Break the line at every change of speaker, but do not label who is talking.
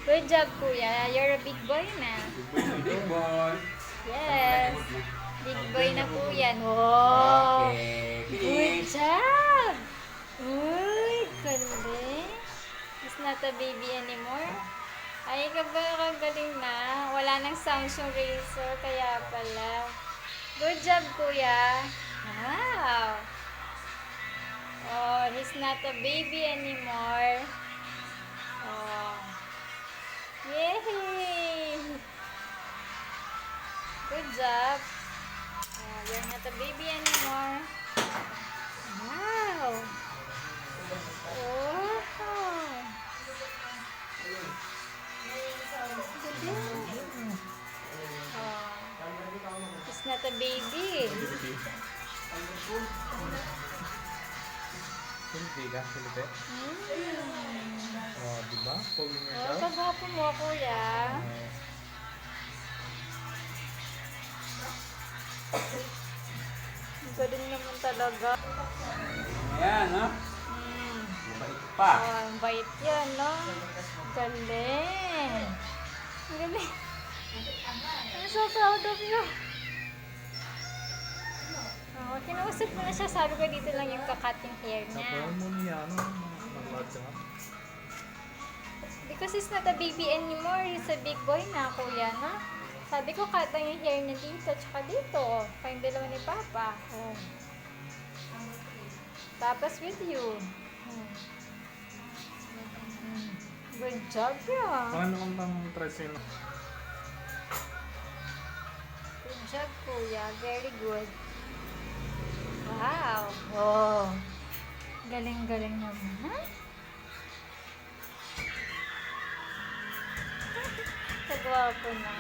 Good job, kuya. You're a big boy na.
Big boy.
Yes. Big boy na po yan. Oh.
Okay,
Good
finish.
job. Uy, galing. It's not a baby anymore. Ay, kagaling na. Wala nang sounds yung razor, kaya pala. Good job, kuya. Wow. Oh, he's not a baby anymore. Oh. Yay! Good job. Oh, you're not a baby anymore. Wow. Oh. Galing. Oh. He's not a baby.
Hindi ka, Felipe. Oh, di ba? Pogi niya
Oh,
daw.
kagwapo mo, kuya. Galing naman talaga.
Ayan, ha?
Mm.
Mabait pa.
Oh, ang bait yan, no? Galing. Galing. I'm so proud of you. Oh, kinausap ko na siya. Sabi ko dito lang yung kakating hair niya.
Tapos mo niya, ano? Mag-load ka nga.
Because he's not a baby anymore. He's a big boy na, kuya, no? Sabi ko, cut lang yung hair niya dito, tsaka dito. Kayong dalawa ni Papa. Oh. Tapos with you. Good job, yeah.
Paano kang pang tresel?
Good job, kuya. Very good. Wow. Oh. Galing-galing naman, ha? Kagwapo na.